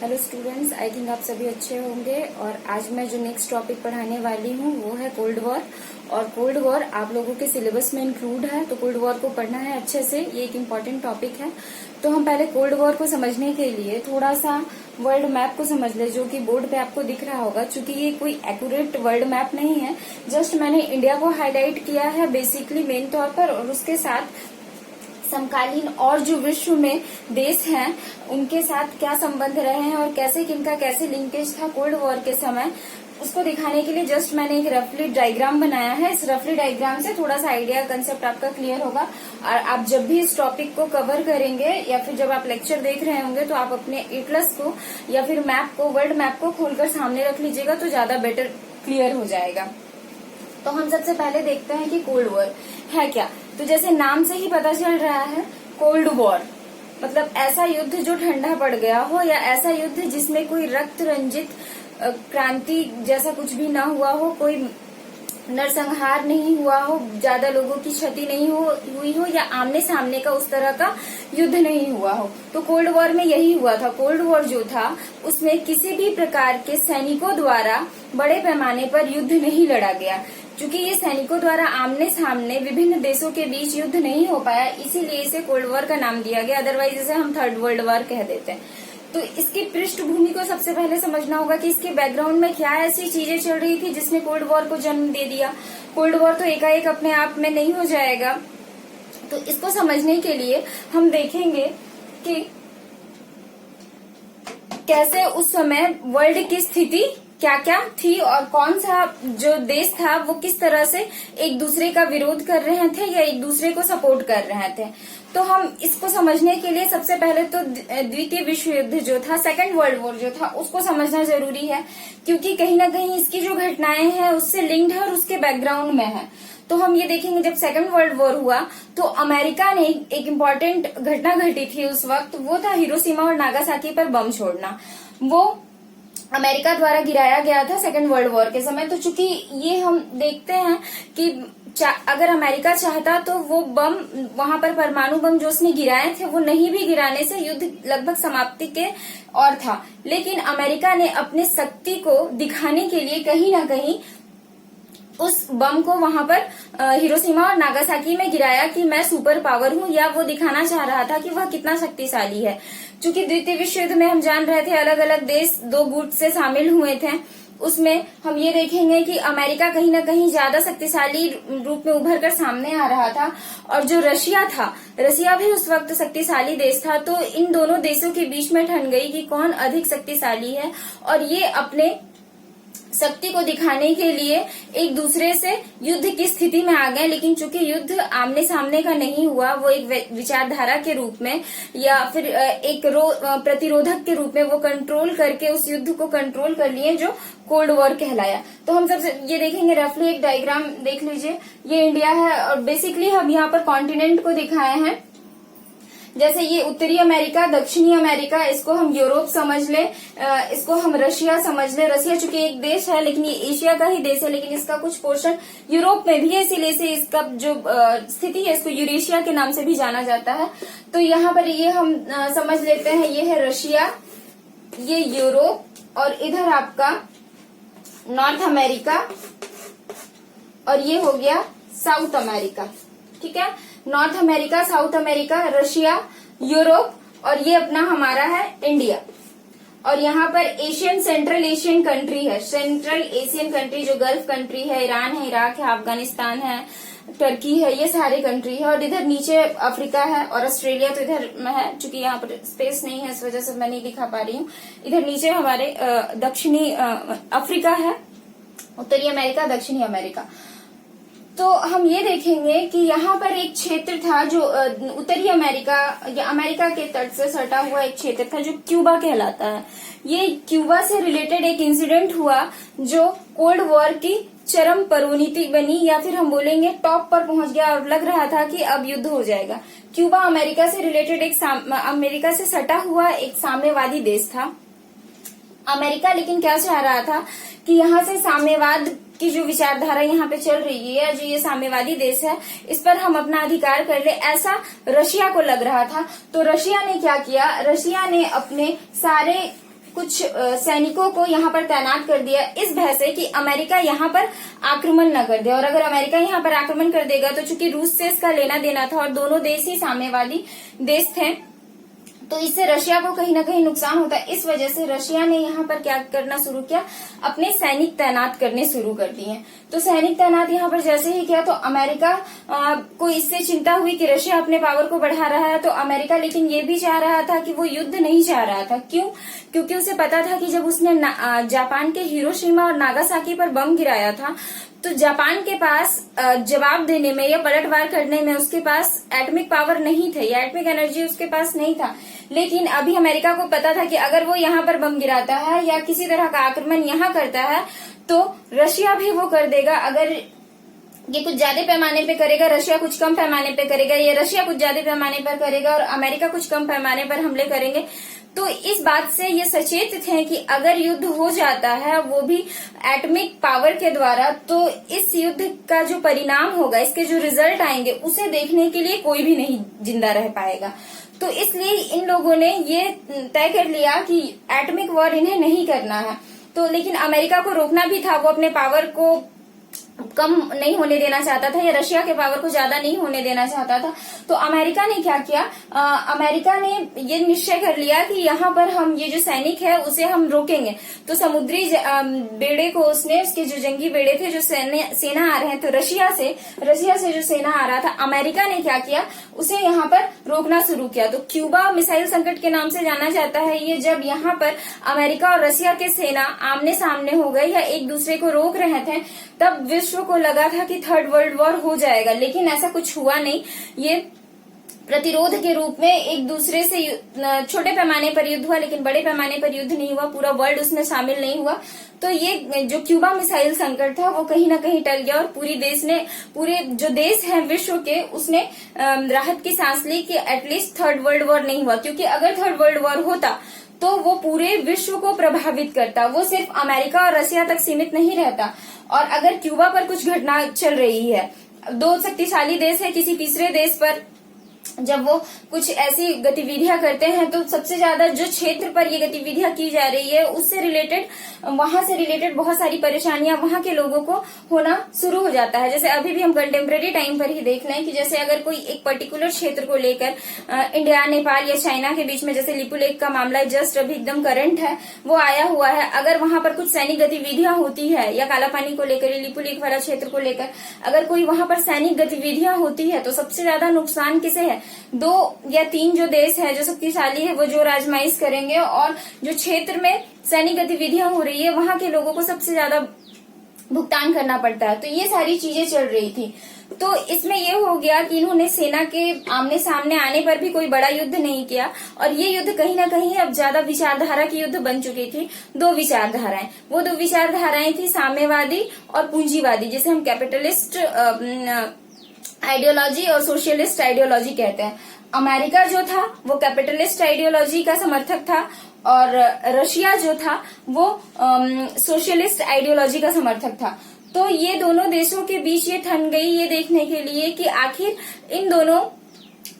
Hello students, I think आप सभी अच्छे होंगे। और आज मैं जो नेक्स्ट टॉपिक पढ़ाने वाली हूँ वो है कोल्ड वॉर। और कोल्ड वॉर आप लोगों के सिलेबस में इंक्लूड है, तो कोल्ड वॉर को पढ़ना है अच्छे से। ये एक इम्पॉर्टेंट टॉपिक है। तो हम पहले कोल्ड वॉर को समझने के लिए थोड़ा सा वर्ल्ड मैप को समझ ले, जो कि बोर्ड पे आपको दिख रहा होगा। चूंकि ये कोई एक्यूरेट वर्ल्ड मैप नहीं है, जस्ट मैंने इंडिया को हाईलाइट किया है बेसिकली मेन तौर पर, और उसके साथ समकालीन और जो विश्व में देश हैं उनके साथ क्या संबंध रहे हैं और कैसे किनका कैसे लिंकेज था कोल्ड वॉर के समय, उसको दिखाने के लिए जस्ट मैंने एक रफली डायग्राम बनाया है। इस रफली डायग्राम से थोड़ा सा आइडिया कंसेप्ट आपका क्लियर होगा। और आप जब भी इस टॉपिक को कवर करेंगे या फिर जब आप लेक्चर देख रहे होंगे तो आप अपने एटलस को या फिर मैप को, वर्ल्ड मैप को खोलकर सामने रख लीजिएगा, तो ज्यादा बेटर क्लियर हो जाएगा। तो हम सबसे पहले देखते हैं कि कोल्ड वॉर है क्या। तो जैसे नाम से ही पता चल रहा है, कोल्ड वॉर मतलब ऐसा युद्ध जो ठंडा पड़ गया हो, या ऐसा युद्ध जिसमें कोई रक्त रंजित क्रांति जैसा कुछ भी ना हुआ हो, कोई नरसंहार नहीं हुआ हो, ज्यादा लोगों की क्षति नहीं हुई हो, या आमने सामने का उस तरह का युद्ध नहीं हुआ हो। तो कोल्ड वॉर में यही हुआ था। कोल्ड वॉर जो था उसमें किसी भी प्रकार के सैनिकों द्वारा बड़े पैमाने पर युद्ध नहीं लड़ा गया। क्योंकि ये सैनिकों द्वारा आमने सामने विभिन्न देशों के बीच युद्ध नहीं हो पाया, इसीलिए इसे कोल्ड वॉर का नाम दिया गया। अदरवाइज इसे हम थर्ड वर्ल्ड वॉर कह देते हैं। तो इसकी पृष्ठभूमि को सबसे पहले समझना होगा कि इसके बैकग्राउंड में क्या ऐसी चीजें चल रही थी जिसने कोल्ड वॉर को जन्म दे दिया। कोल्ड वॉर तो एकाएक अपने आप में नहीं हो जाएगा। तो इसको समझने के लिए हम देखेंगे कि कैसे उस समय वर्ल्ड की स्थिति क्या क्या थी और कौन सा जो देश था वो किस तरह से एक दूसरे का विरोध कर रहे थे या एक दूसरे को सपोर्ट कर रहे थे। तो हम इसको समझने के लिए सबसे पहले तो द्वितीय विश्व युद्ध जो था, सेकंड वर्ल्ड वॉर जो था, उसको समझना जरूरी है। क्योंकि कहीं ना कहीं इसकी जो घटनाएं हैं उससे लिंक्ड है और उसके बैकग्राउंड में है। तो हम ये देखेंगे, जब सेकंड वर्ल्ड वॉर हुआ तो अमेरिका ने एक इम्पॉर्टेंट घटना घटी थी उस वक्त, वो था हिरोशिमा और नागासाकी पर बम छोड़ना। वो अमेरिका द्वारा गिराया गया था सेकेंड वर्ल्ड वॉर के समय। तो चूंकि ये हम देखते हैं कि अगर अमेरिका चाहता तो वो बम, वहां पर परमाणु बम जो उसने गिराए थे, वो नहीं भी गिराने से युद्ध लगभग समाप्ति के और था। लेकिन अमेरिका ने अपने शक्ति को दिखाने के लिए कहीं ना कहीं उस बम को वहां पर हिरोशिमा और नागासाकी में गिराया कि मैं सुपर पावर हूं, या वो दिखाना चाह रहा था कि वह कितना शक्तिशाली है। क्योंकि द्वितीय विश्व युद्ध में हम जान रहे थे अलग अलग देश दो गुट से शामिल हुए थे। उसमें हम ये देखेंगे कि अमेरिका कहीं ना कहीं ज्यादा शक्तिशाली रूप में उभर कर सामने आ रहा था, और जो रशिया था, रशिया भी उस वक्त शक्तिशाली देश था। तो इन दोनों देशों के बीच में ठन गई कि कौन अधिक शक्तिशाली है, और ये अपने शक्ति को दिखाने के लिए एक दूसरे से युद्ध की स्थिति में आ गए। लेकिन चूंकि युद्ध आमने सामने का नहीं हुआ, वो एक विचारधारा के रूप में या फिर एक प्रतिरोधक के रूप में वो कंट्रोल करके उस युद्ध को कंट्रोल कर लिए, जो कोल्ड वॉर कहलाया। तो हम सबसे ये देखेंगे, रफली एक डायग्राम देख लीजिए। ये इंडिया है और बेसिकली हम यहाँ पर कॉन्टिनेंट को दिखाए हैं। जैसे ये उत्तरी अमेरिका, दक्षिणी अमेरिका, इसको हम यूरोप समझ ले, इसको हम रशिया समझ ले। रशिया चूंकि एक देश है लेकिन ये एशिया का ही देश है, लेकिन इसका कुछ पोर्शन यूरोप में भी है, इसीलिए से इसका जो स्थिति है इसको यूरेशिया के नाम से भी जाना जाता है। तो यहाँ पर ये हम समझ लेते हैं, ये है रशिया, ये यूरोप, और इधर आपका नॉर्थ अमेरिका, और ये हो गया साउथ अमेरिका। ठीक है, north America, south America, Russia, Europe, और ये अपना हमारा है इंडिया। और यहाँ पर एशियन, सेंट्रल एशियन कंट्री है, सेंट्रल एशियन कंट्री जो गल्फ कंट्री है, ईरान है, इराक है, अफगानिस्तान है, टर्की है, ये सारे कंट्री है। और इधर नीचे अफ्रीका है, और ऑस्ट्रेलिया तो इधर में है। चूंकि यहाँ पर स्पेस नहीं है इस वजह से मैं नहीं दिखा पा रही हूँ। इधर नीचे हमारे दक्षिणी अफ्रीका है, उत्तरी अमेरिका, दक्षिणी अमेरिका। तो हम ये देखेंगे कि यहाँ पर एक क्षेत्र था जो उत्तरी अमेरिका या अमेरिका के तट से सटा हुआ एक क्षेत्र था जो क्यूबा कहलाता है। ये क्यूबा से रिलेटेड एक इंसिडेंट हुआ जो कोल्ड वॉर की चरम परिणति बनी, या फिर हम बोलेंगे टॉप पर पहुंच गया, और लग रहा था कि अब युद्ध हो जाएगा। क्यूबा अमेरिका से रिलेटेड अमेरिका से सटा हुआ एक साम्यवादी देश था। अमेरिका लेकिन क्या चाह रहा था कि यहाँ से साम्यवाद की जो विचारधारा यहाँ पे चल रही है, जो ये साम्यवादी देश है, इस पर हम अपना अधिकार कर ले, ऐसा रशिया को लग रहा था। तो रशिया ने क्या किया, रशिया ने अपने सारे कुछ सैनिकों को यहाँ पर तैनात कर दिया इस भय से कि अमेरिका यहाँ पर आक्रमण न कर दे। और अगर अमेरिका यहाँ पर आक्रमण कर देगा तो चूंकि रूस से इसका लेना देना था और दोनों देश ही साम्यवादी देश थे, तो इससे रशिया को कहीं ना कहीं नुकसान होता है। इस वजह से रशिया ने यहाँ पर क्या करना शुरू किया, अपने सैनिक तैनात करने शुरू कर दिए। तो सैनिक तैनात यहाँ पर जैसे ही किया तो अमेरिका को इससे चिंता हुई कि रशिया अपने पावर को बढ़ा रहा है। तो अमेरिका लेकिन ये भी चाह रहा था कि वो युद्ध नहीं चाह रहा था। क्यों? क्योंकि उसे पता था कि जब उसने जापान के हिरोशिमा और नागासाकी पर बम गिराया था तो जापान के पास जवाब देने में या पलटवार करने में उसके पास एटॉमिक पावर नहीं थे या एटॉमिक एनर्जी उसके पास नहीं था। लेकिन अभी अमेरिका को पता था कि अगर वो यहाँ पर बम गिराता है या किसी तरह का आक्रमण यहाँ करता है तो रशिया भी वो कर देगा। अगर ये कुछ ज्यादा पैमाने पे करेगा, रशिया कुछ कम पैमाने पे करेगा, या रशिया कुछ ज्यादा पैमाने पर करेगा और अमेरिका कुछ कम पैमाने पर हमले करेंगे। तो इस बात से ये सचेत थे कि अगर युद्ध हो जाता है वो भी एटॉमिक पावर के द्वारा, तो इस युद्ध का जो परिणाम होगा, इसके जो रिजल्ट आएंगे उसे देखने के लिए कोई भी नहीं जिंदा रह पाएगा। तो इसलिए इन लोगों ने ये तय कर लिया कि एटॉमिक वॉर इन्हें नहीं करना है। तो लेकिन अमेरिका को रोकना भी था, वो अपने पावर को कम नहीं होने देना चाहता था या रशिया के पावर को ज्यादा नहीं होने देना चाहता था। तो अमेरिका ने क्या किया, अमेरिका ने ये निश्चय कर लिया कि यहाँ पर हम ये जो सैनिक है उसे हम रोकेंगे। तो समुद्री बेड़े को उसने, उसके जो जंगी बेड़े थे, जो सेना आ रहे हैं, तो रशिया से जो सेना आ रहा था, अमेरिका ने क्या किया, उसे यहाँ पर रोकना शुरू किया। तो क्यूबा मिसाइल संकट के नाम से जाना जाता है ये, जब यहाँ पर अमेरिका और रशिया के सेना आमने सामने हो गए या एक दूसरे को रोक रहे थे, तब विश्व को लगा था कि थर्ड वर्ल्ड वॉर हो जाएगा। लेकिन ऐसा कुछ हुआ नहीं। ये प्रतिरोध के रूप में एक दूसरे से छोटे पैमाने पर युद्ध हुआ, लेकिन बड़े पैमाने पर युद्ध नहीं हुआ। पूरा वर्ल्ड उसमें शामिल नहीं हुआ। तो ये जो क्यूबा मिसाइल संकट था वो कहीं ना कहीं टल गया और पूरे जो देश हैं विश्व के, उसने राहत की सांस ली कि एटलीस्ट थर्ड वर्ल्ड वॉर नहीं हुआ। क्योंकि अगर थर्ड वर्ल्ड वॉर होता तो वो पूरे विश्व को प्रभावित करता, वो सिर्फ अमेरिका और रशिया तक सीमित नहीं रहता। और अगर क्यूबा पर कुछ घटना चल रही है, दो शक्तिशाली देश है, किसी तीसरे देश पर जब वो कुछ ऐसी गतिविधियां करते हैं तो सबसे ज्यादा जो क्षेत्र पर ये गतिविधियां की जा रही है उससे रिलेटेड, वहां से रिलेटेड बहुत सारी परेशानियां वहां के लोगों को होना शुरू हो जाता है। जैसे अभी भी हम कंटेम्प्रेरी टाइम पर ही देख लें कि जैसे अगर कोई एक पर्टिकुलर क्षेत्र को लेकर इंडिया, नेपाल या चाइना के बीच में, जैसे लिपू लेक का मामला जस्ट अभी एकदम करंट है, वो आया हुआ है। अगर वहां पर कुछ सैनिक गतिविधियां होती है या काला पानी को लेकर, लिपू लेक वाला क्षेत्र को लेकर अगर कोई वहां पर सैनिक गतिविधियां होती है तो सबसे ज्यादा नुकसान किसे है? 2 या 3 जो देश है, जो शक्तिशाली है, वो जो आजमाइश करेंगे। और जो क्षेत्र में सैनिक गतिविधियां हो रही है वहां के लोगों को सबसे ज्यादा भुगतान करना पड़ता है। तो ये सारी चीजें चल रही थी। तो इसमें ये हो गया कि इन्होंने सेना के आमने सामने आने पर भी कोई बड़ा युद्ध नहीं किया और ये युद्ध कहीं ना कहीं अब ज्यादा विचारधारा की युद्ध बन चुकी थी। 2 विचारधाराएं, वो 2 विचारधाराएं थी साम्यवादी और पूंजीवादी, जिसे हम कैपिटलिस्ट आइडियोलॉजी और सोशलिस्ट आइडियोलॉजी कहते हैं। अमेरिका जो था वो कैपिटलिस्ट आइडियोलॉजी का समर्थक था और रशिया जो था वो सोशलिस्ट आइडियोलॉजी का समर्थक था। तो ये दोनों देशों के बीच ये ठन गई ये देखने के लिए कि आखिर इन दोनों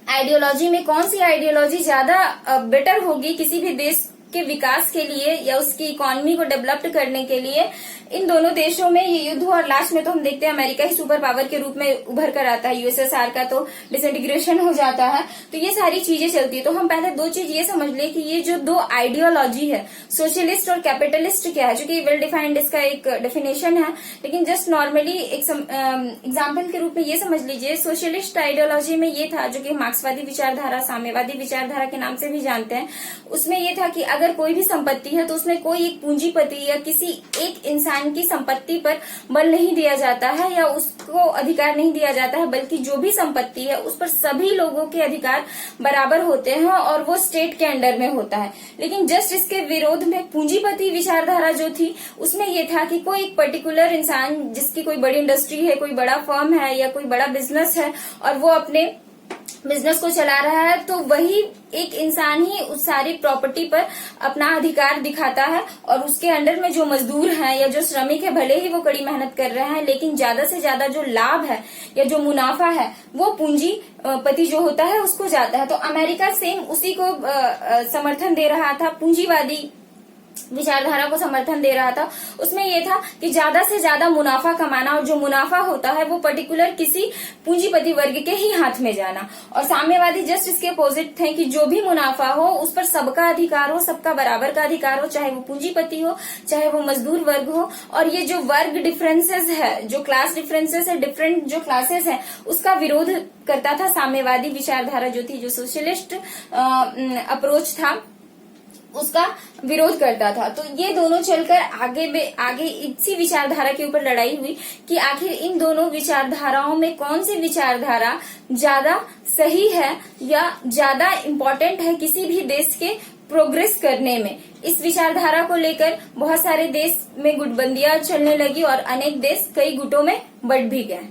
आइडियोलॉजी में कौन सी आइडियोलॉजी ज्यादा बेटर होगी किसी भी देश के विकास के लिए या उसकी इकोनॉमी को डेवलप्ड करने के लिए। इन दोनों देशों में ये युद्ध हुआ और लास्ट में तो हम देखते हैं अमेरिका ही सुपर पावर के रूप में उभर कर आता है, यूएसएसआर का तो डिसइंटीग्रेशन हो जाता है। तो ये सारी चीजें चलती है। तो हम पहले 2 चीज ये समझ ले कि ये जो 2 आइडियोलॉजी है, सोशलिस्ट और कैपिटलिस्ट, क्या है, जो कि वेल डिफाइंड इसका एक डेफिनेशन है, लेकिन जस्ट नॉर्मली एक एग्जाम्पल के रूप में ये समझ लीजिए। सोशलिस्ट आइडियोलॉजी में ये था, जो कि मार्क्सवादी विचारधारा, साम्यवादी विचारधारा के नाम से भी जानते हैं, उसमें ये था कि अगर कोई भी संपत्ति है तो उसमें कोई एक पूंजीपति या किसी एक इंसान की संपत्ति पर बल नहीं दिया जाता है या उसको अधिकार नहीं दिया जाता है, बल्कि जो भी संपत्ति है उस पर सभी लोगों के अधिकार बराबर होते हैं और वो स्टेट के अंडर में होता है। लेकिन जस्ट इसके विरोध में पूंजीपति विचारधारा जो थी उसमें ये था कि कोई एक पर्टिकुलर इंसान जिसकी कोई बड़ी इंडस्ट्री है, कोई बड़ा फर्म है या कोई बड़ा बिजनेस है और वो अपने बिजनेस को चला रहा है, तो वही एक इंसान ही उस सारी प्रॉपर्टी पर अपना अधिकार दिखाता है और उसके अंडर में जो मजदूर हैं या जो श्रमिक है, भले ही वो कड़ी मेहनत कर रहे हैं, लेकिन ज्यादा से ज्यादा जो लाभ है या जो मुनाफा है वो पूंजीपति जो होता है उसको जाता है। तो अमेरिका सेम उसी को समर्थन दे रहा था, पूंजीवादी विचारधारा को समर्थन दे रहा था, उसमें ये था कि ज्यादा से ज्यादा मुनाफा कमाना, और जो मुनाफा होता है वो पर्टिकुलर किसी पूंजीपति वर्ग के ही हाथ में जाना। और साम्यवादी जस्ट इसके अपोजिट थे कि जो भी मुनाफा हो उस पर सबका अधिकार हो, सबका बराबर का अधिकार हो, चाहे वो पूंजीपति हो चाहे वो मजदूर वर्ग हो। और ये जो वर्ग डिफरेंसेस है, जो क्लास डिफरेंसेस है, डिफरेंट जो क्लासेस है, उसका विरोध करता था साम्यवादी विचारधारा जो थी, जो सोशलिस्ट अप्रोच था उसका विरोध करता था। तो ये दोनों चलकर आगे इसी विचारधारा के ऊपर लड़ाई हुई कि आखिर इन दोनों विचारधाराओं में कौन सी विचारधारा ज्यादा सही है या ज्यादा इम्पोर्टेंट है किसी भी देश के प्रोग्रेस करने में। इस विचारधारा को लेकर बहुत सारे देश में गुटबंदियां चलने लगी और अनेक देश कई गुटों में बंट भी गए।